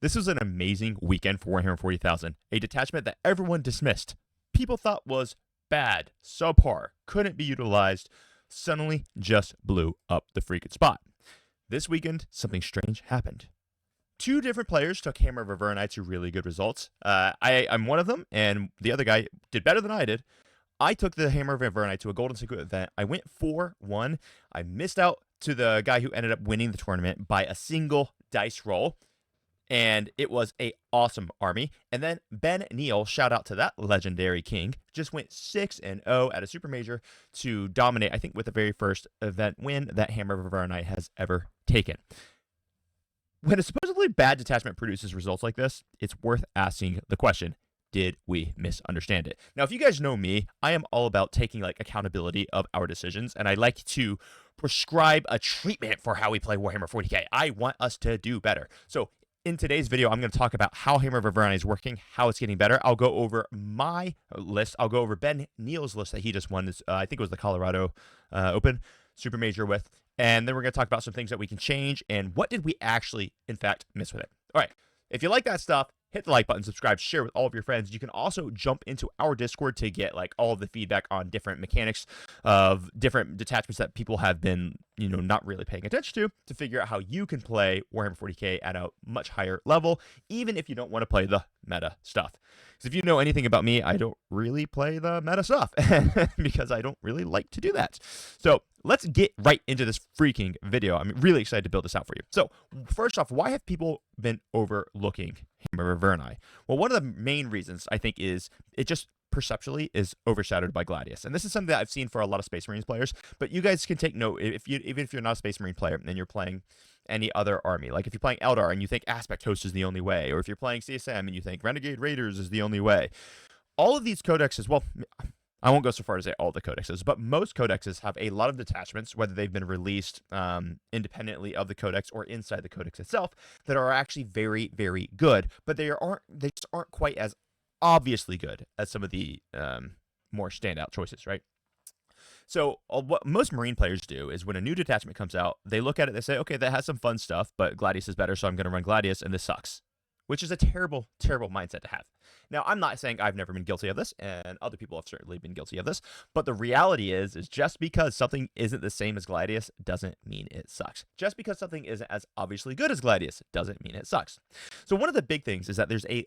This was an amazing weekend for Warhammer 40,000, a detachment that everyone dismissed. People thought was bad, subpar, couldn't be utilized, suddenly just blew up the freaking spot. This weekend, something strange happened. Two different players took Hammer of Avernii to really good results. I'm one of them, and the other guy did better than I did. I took the Hammer of Avernii to a Golden Secret event. I went 4-1. I missed out to the guy who ended up winning the tournament by a single dice roll, and it was a awesome army. And then Ben Neal, shout out to that legendary king, just went 6-0 at a super major to dominate, I think, with the very first event win that Hammer of Avernii has ever taken. When a supposedly bad detachment produces results like this, it's worth asking the question, did we misunderstand it? Now, if you guys know me, I am all about taking accountability of our decisions, and I like to prescribe a treatment for how we play Warhammer 40k. I want us to do better. So in today's video, I'm going to talk about how Hammer of Avernii is working, how it's getting better. I'll go over my list. I'll go over Ben Neal's list that he just won. I think it was the Colorado Open Super Major with. And then we're going to talk about some things that we can change and what did we actually, in fact, miss with it. All right. If you like that stuff, hit the like button, subscribe, share with all of your friends. You can also jump into our Discord to get all of the feedback on different mechanics of different detachments that people have been, not really paying attention to figure out how you can play Warhammer 40k at a much higher level, even if you don't want to play the meta stuff. Because if you know anything about me, I don't really play the meta stuff because I don't really like to do that. So let's get right into this freaking video. I'm really excited to build this out for you. So first off, why have people been overlooking Hammer of Avernii? Well, one of the main reasons I think is it just perceptually is overshadowed by Gladius. And this is something that I've seen for a lot of Space Marines players, but you guys can take note even if you're not a Space Marine player and you're playing any other army. Like if you're playing Eldar and you think Aspect Host is the only way, or if you're playing CSM and you think Renegade Raiders is the only way. All of these codexes, well, I won't go so far to say all the codexes, but most codexes have a lot of detachments, whether they've been released independently of the codex or inside the codex itself, that are actually very, very good, but they just aren't quite as obviously good as some of the more standout choices, right? So what most Marine players do is when a new detachment comes out, they look at it, they say, okay, that has some fun stuff, but Gladius is better, so I'm going to run Gladius, and this sucks. Which is a terrible, terrible mindset to have. Now, I'm not saying I've never been guilty of this, and other people have certainly been guilty of this, but the reality is just because something isn't the same as Gladius doesn't mean it sucks. Just because something isn't as obviously good as Gladius doesn't mean it sucks. So one of the big things is that there's a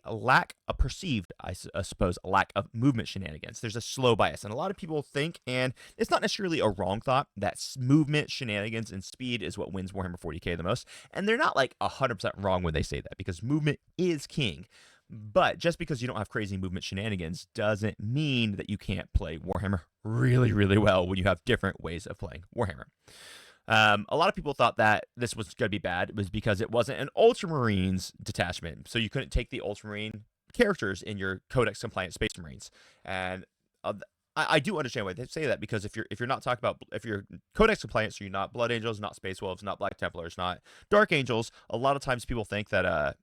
perceived, I suppose, lack of movement shenanigans. There's a slow bias, and a lot of people think, and it's not necessarily a wrong thought, that movement shenanigans and speed is what wins Warhammer 40k the most, and they're not 100% wrong when they say that, because movement is king. But just because you don't have crazy movement shenanigans doesn't mean that you can't play Warhammer really, really well when you have different ways of playing Warhammer. A lot of people thought that this was going to be bad. It was because it wasn't an Ultramarines detachment, so you couldn't take the Ultramarine characters in your Codex compliant Space Marines. And I do understand why they say that, because if you're not talking about, if you're Codex compliant, so you're not Blood Angels, not Space Wolves, not Black Templars, not Dark Angels, a lot of times people think that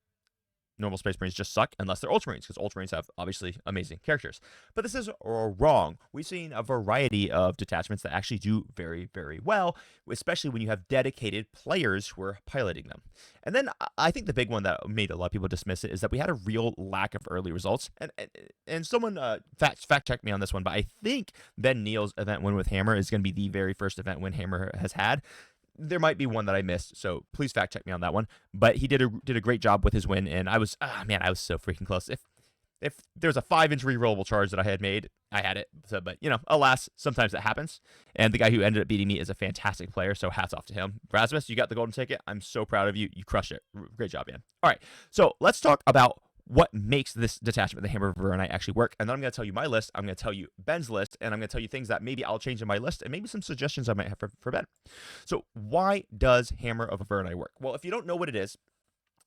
normal Space Marines just suck unless they're Ultramarines, because Ultramarines have obviously amazing characters. But this is wrong. We've seen a variety of detachments that actually do very, very well, especially when you have dedicated players who are piloting them. And then I think the big one that made a lot of people dismiss it is that we had a real lack of early results. And someone fact checked me on this one, but I think Ben Neal's event win with Hammer is going to be the very first event win Hammer has had. There might be one that I missed, so please fact check me on that one. But he did a great job with his win, and I was so freaking close. If there was a 5-inch rerollable charge that I had made, I had it. So, but alas, sometimes that happens. And the guy who ended up beating me is a fantastic player, so hats off to him. Rasmus, you got the golden ticket. I'm so proud of you. You crushed it. Great job, man. All right, so let's talk about what makes this detachment, the Hammer of Avernii, actually work. And then I'm going to tell you my list, I'm going to tell you Ben's list, and I'm going to tell you things that maybe I'll change in my list, and maybe some suggestions I might have for Ben. So why does Hammer of Avernii work? Well, if you don't know what it is,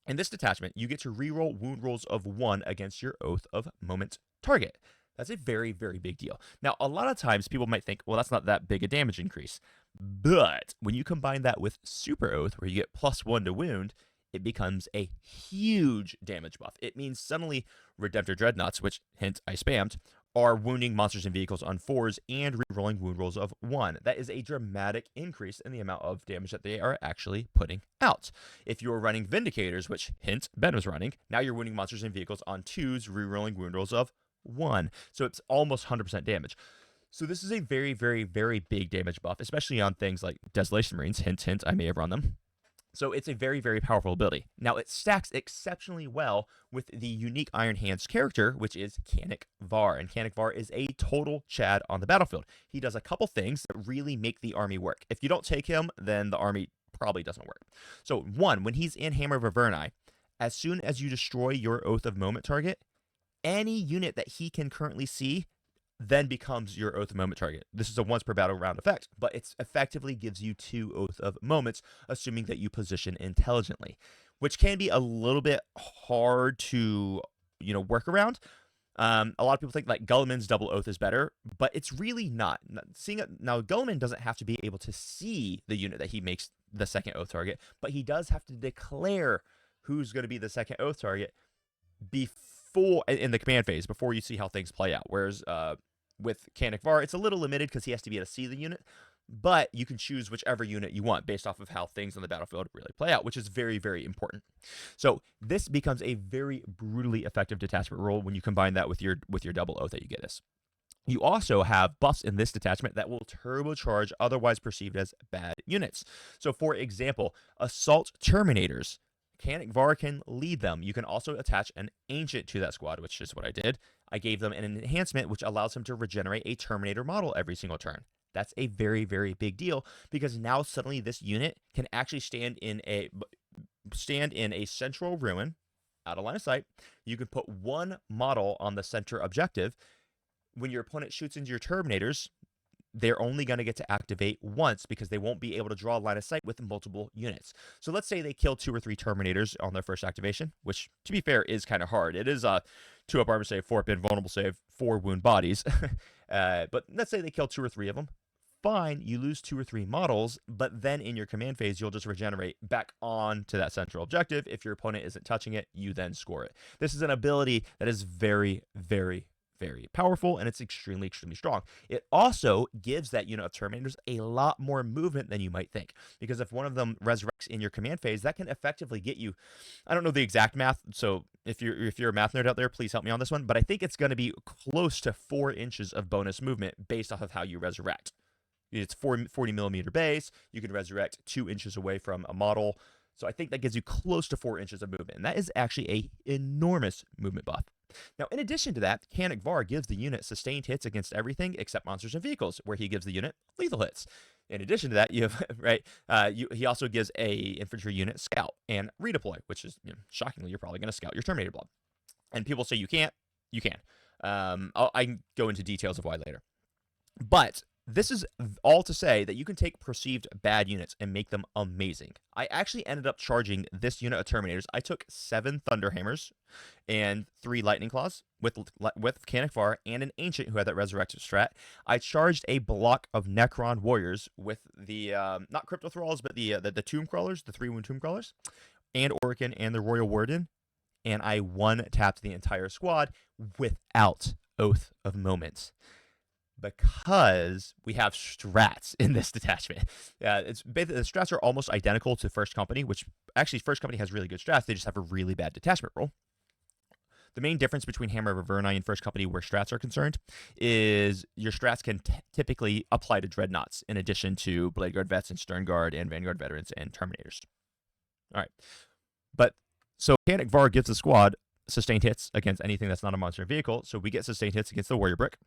in this detachment, you get to reroll wound rolls of 1 against your Oath of Moment target. That's a very, very big deal. Now, a lot of times people might think, well, that's not that big a damage increase. But when you combine that with Super Oath, where you get +1 to wound, it becomes a huge damage buff. It means suddenly Redemptor Dreadnoughts, which, hint, I spammed, are wounding monsters and vehicles on 4s and rerolling wound rolls of 1. That is a dramatic increase in the amount of damage that they are actually putting out. If you're running Vindicators, which, hint, Ben was running, now you're wounding monsters and vehicles on 2s, rerolling wound rolls of 1. So it's almost 100% damage. So this is a very, very, very big damage buff, especially on things like Desolation Marines. Hint, hint, I may have run them. So it's a very, very powerful ability. Now, it stacks exceptionally well with the unique Iron Hands character, which is Canik Var. And Canik Var is a total Chad on the battlefield. He does a couple things that really make the army work. If you don't take him, then the army probably doesn't work. So, one, when he's in Hammer of Avernii, as soon as you destroy your Oath of Moment target, any unit that he can currently see then becomes your Oath of Moment target. This is a once per battle round effect, but it effectively gives you 2 Oath of Moments, assuming that you position intelligently, which can be a little bit hard to, work around. A lot of people think like Guilliman's double Oath is better, but it's really not. Seeing it now, Guilliman doesn't have to be able to see the unit that he makes the second Oath target, but he does have to declare who's going to be the second Oath target before in the command phase, before you see how things play out. Whereas with Canik Var, it's a little limited because he has to be able to see the unit, but you can choose whichever unit you want based off of how things on the battlefield really play out, which is very, very important. So this becomes a very brutally effective detachment roll when you combine that with your double Oath that you get this. You also have buffs in this detachment that will turbocharge otherwise perceived as bad units. So for example, Assault Terminators. Canik Var can lead them. You can also attach an Ancient to that squad, which is what I did. I gave them an enhancement which allows him to regenerate a Terminator model every single turn. That's a very, very big deal because now suddenly this unit can actually stand in a central ruin out of line of sight. You can put one model on the center objective. When your opponent shoots into your Terminators, they're only going to get to activate once because they won't be able to draw a line of sight with multiple units. So let's say they kill 2 or 3 Terminators on their first activation, which, to be fair, is kind of hard. It is a 2-up armor save, 4-up invulnerable save, 4 wound bodies. But let's say they kill 2 or 3 of them. Fine, you lose 2 or 3 models, but then in your command phase, you'll just regenerate back on to that central objective. If your opponent isn't touching it, you then score it. This is an ability that is very, very, very powerful, and it's extremely, extremely strong. It also gives that unit of Terminators a lot more movement than you might think, because if one of them resurrects in your command phase, that can effectively get you, I don't know the exact math, so if you're a math nerd out there, please help me on this one, but I think it's going to be close to 4 inches of bonus movement based off of how you resurrect. It's 40 millimeter base. You can resurrect 2 inches away from a model, so I think that gives you close to 4 inches of movement, and that is actually a enormous movement buff. Now, in addition to that, Canik Var gives the unit sustained hits against everything except monsters and vehicles, where he gives the unit lethal hits. In addition to that, you have he also gives a infantry unit scout and redeploy, which is shockingly you're probably going to scout your Terminator blob. And people say you can't, you can. I can go into details of why later. But this is all to say that you can take perceived bad units and make them amazing. I actually ended up charging this unit of Terminators. I took 7 Thunderhammers and 3 Lightning Claws with Canik Var and an Ancient who had that Resurrected strat. I charged a block of Necron Warriors with the, not Crypto Thralls, but the Tomb Crawlers, the 3-wound Tomb Crawlers, and Orkin and the Royal Warden, and I one-tapped the entire squad without Oath of Moments, because we have strats in this detachment. It's basically, the strats are almost identical to First Company, which actually First Company has really good strats. They just have a really bad detachment roll. The main difference between Hammer of Avernii and First Company where strats are concerned is your strats can typically apply to Dreadnoughts in addition to Blade Guard Vets and Stern Guard and Vanguard Veterans and Terminators. All right. But so Canik Var gives the squad sustained hits against anything that's not a monster vehicle. So we get sustained hits against the Warrior Brick.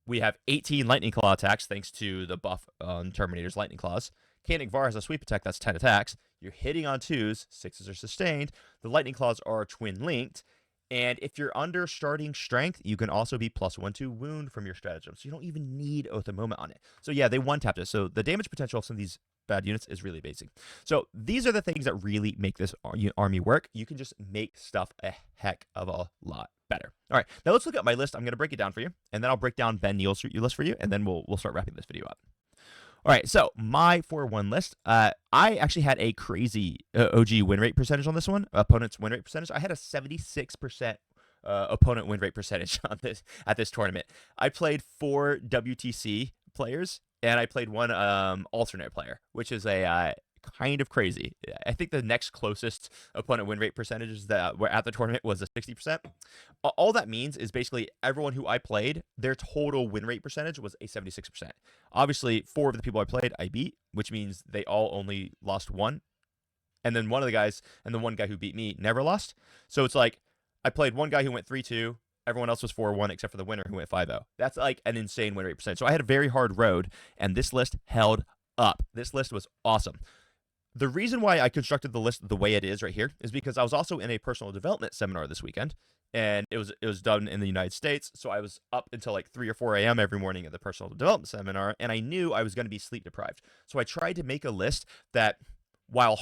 We have 18 Lightning Claw attacks thanks to the buff on Terminator's Lightning Claws. Canik Var has a sweep attack that's 10 attacks. You're hitting on 2s, 6s are sustained. The Lightning Claws are twin linked. And if you're under starting strength, you can also be +1 to wound from your stratagem. So you don't even need Oath of Moment on it. So yeah, they one-tapped it. So the damage potential of some of these bad units is really basic. So these are the things that really make this army work. You can just make stuff a heck of a lot better. All right, now let's look at my list. I'm going to break it down for you, and then I'll break down Ben Neal's list for you, and then we'll start wrapping this video up. All right, so my 4-1 list, I actually had a crazy OG win rate percentage on this one, opponent's win rate percentage. I had a 76% opponent win rate percentage on this at this tournament. I played 4 WTC players and I played 1 alternate player, which is a kind of crazy. I think the next closest opponent win rate percentages that were at the tournament was a 60%. All that means is basically everyone who I played, their total win rate percentage was a 76%. Obviously, 4 of the people I played, I beat, which means they all only lost 1. And then one of the guys, and the one guy who beat me never lost. So it's like I played one guy who went 3-2. Everyone else was 4-1 except for the winner who went 5-0. That's like an insane win rate percentage. So I had a very hard road, and this list held up. This list was awesome. The reason why I constructed the list the way it is right here is because I was also in a personal development seminar this weekend, and it was done in the United States. So I was up until like 3 or 4 a.m. every morning at the personal development seminar, and I knew I was going to be sleep deprived. So I tried to make a list that, while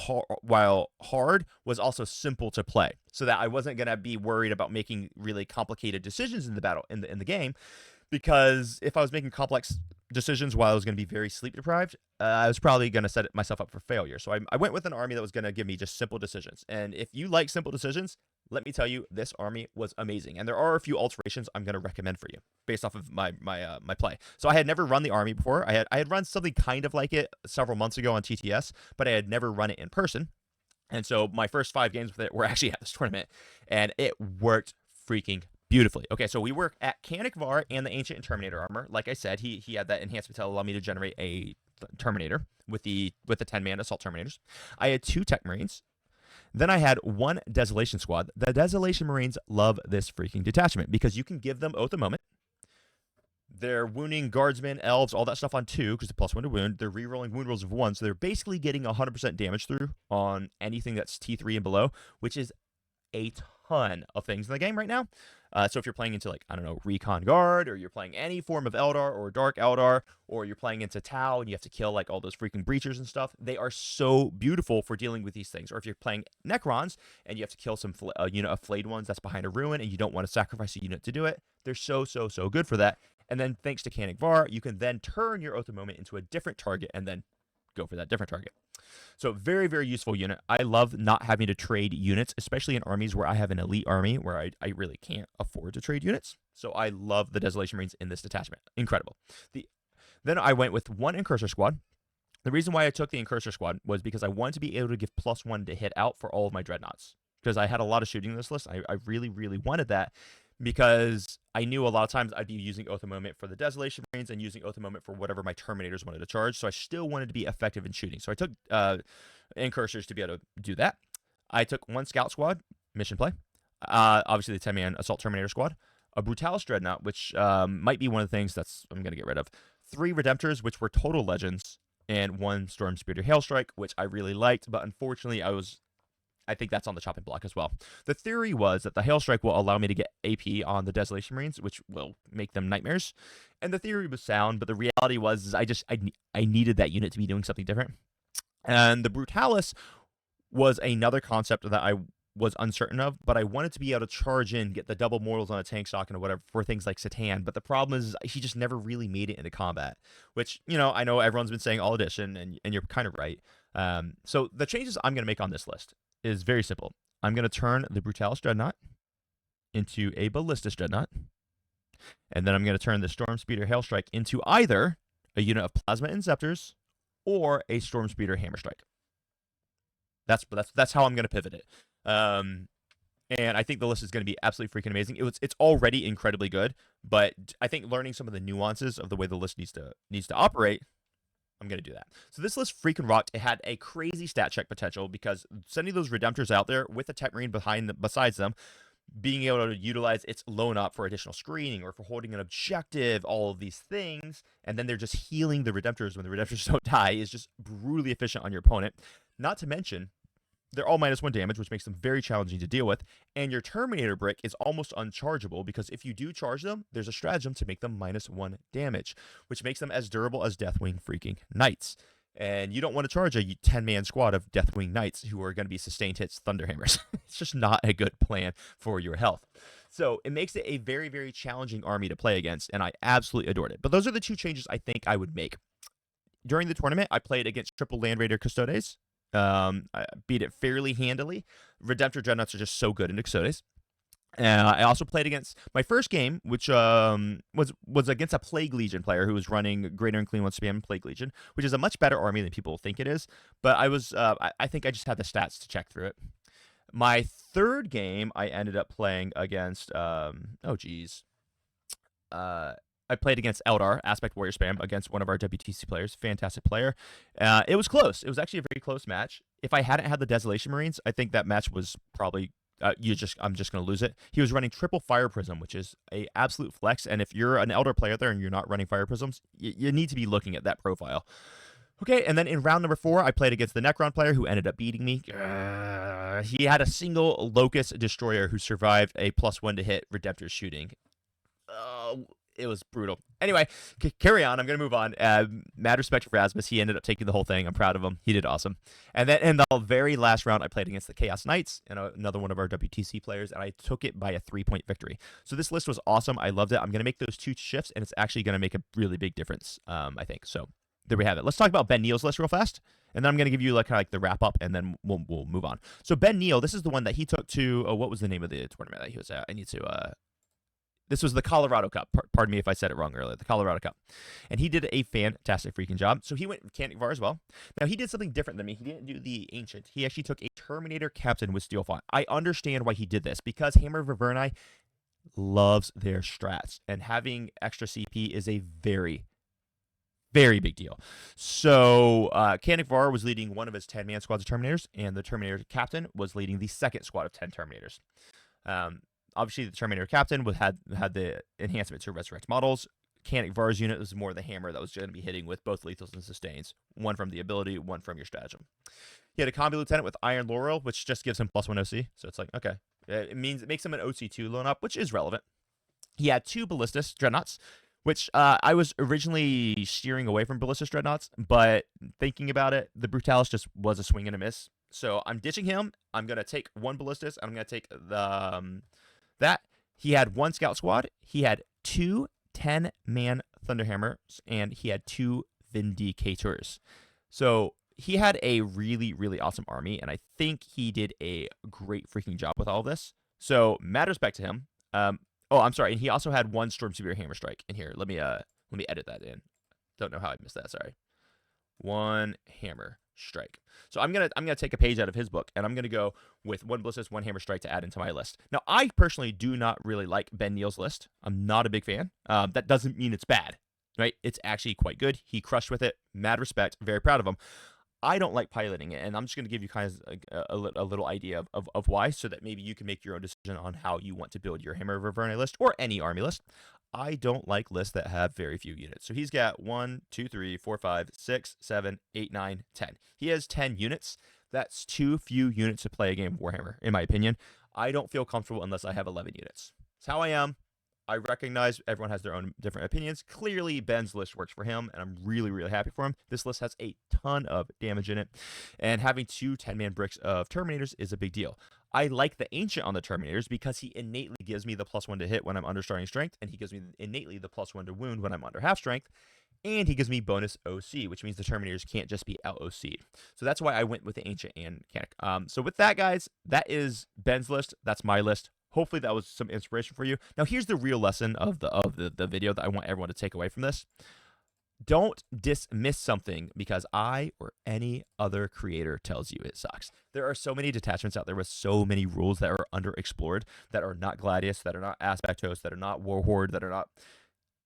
hard, was also simple to play, so that I wasn't going to be worried about making really complicated decisions in the battle in the game. Because if I was making complex decisions while I was going to be very sleep deprived, I was probably going to set myself up for failure. So I went with an army that was going to give me just simple decisions. And if you like simple decisions, let me tell you, this army was amazing. And there are a few alterations I'm going to recommend for you based off of my play. So I had never run the army before. I had run something kind of like it several months ago on TTS, but I had never run it in person. And so my first 5 games with it were actually at this tournament, and it worked freaking beautifully. Okay, so we work at Canik Var and the Ancient and Terminator armor. Like I said, he had that enhancement to allow me to generate a Terminator with the 10-man assault Terminators. I had 2 Tech Marines. Then I had 1 Desolation Squad. The Desolation Marines love this freaking detachment because you can give them Oath of Moment. They're wounding guardsmen, elves, all that stuff on 2 because the +1 to wound. They're rerolling wound rolls of 1, so they're basically getting 100% damage through on anything that's T3 and below, which is a ton of things in the game right now. So if you're playing into, like, I don't know, Recon Guard, or you're playing any form of Eldar or Dark Eldar, or you're playing into Tau and you have to kill like all those freaking breachers and stuff, they are so beautiful for dealing with these things. Or if you're playing Necrons and you have to kill some unit of flayed ones that's behind a ruin and you don't want to sacrifice a unit to do it, they're so good for that. And then thanks to Canik Var, you can then turn your Oath of Moment into a different target and then go for that different target. So very, very useful unit. I love not having to trade units, especially in armies where I have an elite army where I really can't afford to trade units. So I love the Desolation Marines in this detachment. Incredible. Then I went with 1 Incursor Squad. The reason why I took the Incursor Squad was because I wanted to be able to give +1 to hit out for all of my Dreadnoughts. Because I had a lot of shooting in this list. I really, really wanted that, because I knew a lot of times I'd be using Oath of Moment for the Desolation Marines and using Oath of Moment for whatever my Terminators wanted to charge. So I still wanted to be effective in shooting. So I took Incursors to be able to do that. I took 1 Scout Squad, mission play. Obviously the 10-man Assault Terminator Squad. A Brutalis Dreadnought, which might be one of the things I'm going to get rid of. 3 Redemptors, which were total legends. And 1 Storm Speeder Hailstrike, which I really liked. But unfortunately, I think that's on the chopping block as well. The theory was that the Hailstrike will allow me to get AP on the Desolation Marines, which will make them nightmares. And the theory was sound, but the reality was I needed that unit to be doing something different. And the Brutalis was another concept that I was uncertain of, but I wanted to be able to charge in, get the double mortals on a tank stock and whatever for things like Satan. But the problem is he just never really made it into combat, which, I know everyone's been saying all edition, and you're kind of right. So the changes I'm going to make on this list is very simple. I'm going to turn the Brutalis Dreadnought into a Ballistus Dreadnought, and then I'm going to turn the Storm Speeder Hailstrike into either a unit of Plasma Inceptors or a Storm Speeder Hammerstrike. That's how I'm going to pivot it. And I think the list is going to be absolutely freaking amazing. It's already incredibly good, but I think learning some of the nuances of the way the list needs to operate, I'm going to do that. So this list freaking rocked. It had a crazy stat check potential because sending those Redemptors out there with a Tech Marine besides them, being able to utilize its loan up for additional screening or for holding an objective, all of these things, and then they're just healing the Redemptors when the Redemptors don't die, is just brutally efficient on your opponent. Not to mention, they're all -1 damage, which makes them very challenging to deal with. And your Terminator brick is almost unchargeable because if you do charge them, there's a stratagem to make them -1 damage, which makes them as durable as Deathwing freaking Knights. And you don't want to charge a 10-man squad of Deathwing Knights who are going to be sustained hits Thunderhammers. It's just not a good plan for your health. So it makes it a very, very challenging army to play against, and I absolutely adored it. But those are the 2 changes I think I would make. During the tournament, I played against triple Land Raider Custodes. I beat it fairly handily. Redemptor Dreadnoughts are just so good in Custodes. I also played against my first game, which was against a Plague Legion player who was running Greater and Clean One Spam Plague Legion, which is a much better army than people think it is. But I think I just had the stats to check through it. My third game, I ended up playing against oh geez, I played against Eldar, Aspect Warrior Spam, against one of our WTC players. Fantastic player. It was close. It was actually a very close match. If I hadn't had the Desolation Marines, I think that match was probably I'm just gonna lose it. He was running triple Fire Prism, which is a absolute flex. And if you're an Eldar player there and you're not running Fire Prisms, you need to be looking at that profile. Okay, and then in round number 4, I played against the Necron player who ended up beating me. He had a single Locust Destroyer who survived a +1 to hit Redemptor's shooting. It was brutal. Anyway, carry on. I'm going to move on. Mad respect for Rasmus. He ended up taking the whole thing. I'm proud of him. He did awesome. And then in the very last round, I played against the Chaos Knights, and another one of our WTC players, and I took it by a 3-point victory. So this list was awesome. I loved it. I'm going to make those 2 shifts, and it's actually going to make a really big difference, I think. So there we have it. Let's talk about Ben Neal's list real fast, and then I'm going to give you kind of like the wrap up, and then we'll move on. So Ben Neal, this is the one that he took to. What was the name of the tournament that he was at? I need to. This was the Colorado Cup. Pardon me if I said it wrong earlier. The Colorado Cup. And he did a fantastic freaking job. So he went with Mechanic Var as well. Now, he did something different than me. He didn't do the Ancient. He actually took a Terminator Captain with Steel Font. I understand why he did this, because Hammer of Avernii loves their strats. And having extra CP is a very, very big deal. So Mechanic Var was leading one of his 10-man squads of Terminators, and the Terminator Captain was leading the second squad of 10 Terminators. Obviously, the Terminator Captain had the enhancement to resurrect models. Mechanic Var's unit was more the hammer that was going to be hitting with both lethals and sustains. One from the ability, one from your stratagem. He had a Combi Lieutenant with Iron Laurel, which just gives him +1 OC. So it's like, okay. It makes him an OC2 loan up, which is relevant. He had 2 Ballistus Dreadnoughts, which I was originally steering away from Ballistus Dreadnoughts, but thinking about it, the Brutalis just was a swing and a miss. So I'm ditching him. I'm going to take 1 Ballistus. I'm going to take the... that. He had 1 scout squad. He had 2 10-man Thunderhammers, and he had 2 Vindicators. So he had a really, really awesome army, and I think he did a great freaking job with all of this. So mad respect to him. I'm sorry, and he also had 1 Storm Severe Hammer Strike in here. Let me edit that in. Don't know how I missed that. Sorry. 1 Hammer Strike. So I'm gonna take a page out of his book, and I'm gonna go with 1 Ballistus, 1 Hammer Strike to add into my list. Now, I personally do not really like Ben Neal's list. I'm not a big fan. That doesn't mean it's bad, right? It's actually quite good. He crushed with it. Mad respect. Very proud of him. I don't like piloting it, and I'm just going to give you kind of a little idea of why, so that maybe you can make your own decision on how you want to build your Hammer of Avernii list or any army list. I don't like lists that have very few units. So he's got 1, 2, 3, 4, 5, 6, 7, 8, 9, 10. He has 10 units. That's too few units to play a game of Warhammer, in my opinion. I don't feel comfortable unless I have 11 units. It's how I am. I recognize everyone has their own different opinions. Clearly, Ben's list works for him, and I'm really, really happy for him. This list has a ton of damage in it, and having 2 10-man bricks of Terminators is a big deal. I like the Ancient on the Terminators because he innately gives me the +1 to hit when I'm under starting strength, and he gives me innately the +1 to wound when I'm under half strength, and he gives me bonus OC, which means the Terminators can't just be out OC'd. So that's why I went with the Ancient and Mechanic. So with that, guys, that is Ben's list. That's my list. Hopefully that was some inspiration for you. Now here's the real lesson of the video that I want everyone to take away from this. Don't dismiss something because I or any other creator tells you it sucks. There are so many detachments out there with so many rules that are underexplored, that are not Gladius, that are not Aspect Host, that are not Warhorde, that are not...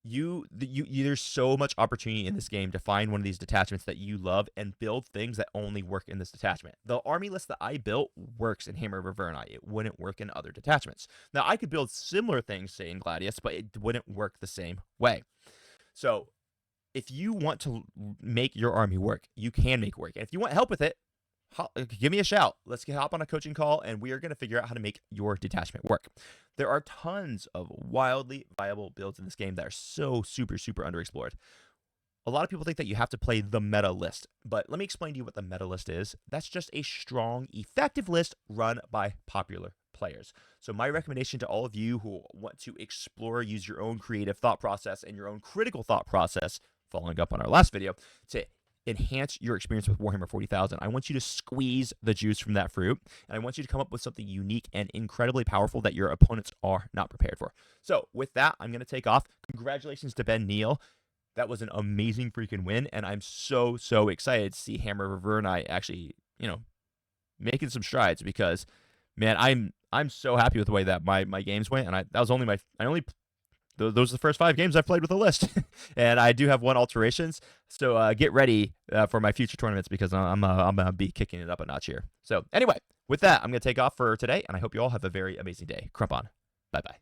There's so much opportunity in this game to find one of these detachments that you love and build things that only work in this detachment. The army list that I built works in Hammer of Avernii. It wouldn't work in other detachments. Now, I could build similar things, say, in Gladius, but it wouldn't work the same way. So, if you want to make your army work, you can make it work. And if you want help with it, give me a shout. Let's hop on a coaching call, and we are going to figure out how to make your detachment work. There are tons of wildly viable builds in this game that are so super, super underexplored. A lot of people think that you have to play the meta list, but let me explain to you what the meta list is. That's just a strong, effective list run by popular players. So my recommendation to all of you who want to explore, use your own creative thought process and your own critical thought process, following up on our last video, to enhance your experience with Warhammer 40,000. I want you to squeeze the juice from that fruit, and I want you to come up with something unique and incredibly powerful that your opponents are not prepared for. So with that, I'm going to take off. Congratulations to Ben Neal. That was an amazing freaking win, and I'm so excited to see Hammer of Avernii actually, making some strides, because, man, I'm so happy with the way that my games went, and those are the first 5 games I've played with a list, and I do have 1 alterations. So get ready for my future tournaments, because I'm gonna be kicking it up a notch here. So anyway, with that, I'm gonna take off for today, and I hope you all have a very amazing day. Crump on. Bye bye.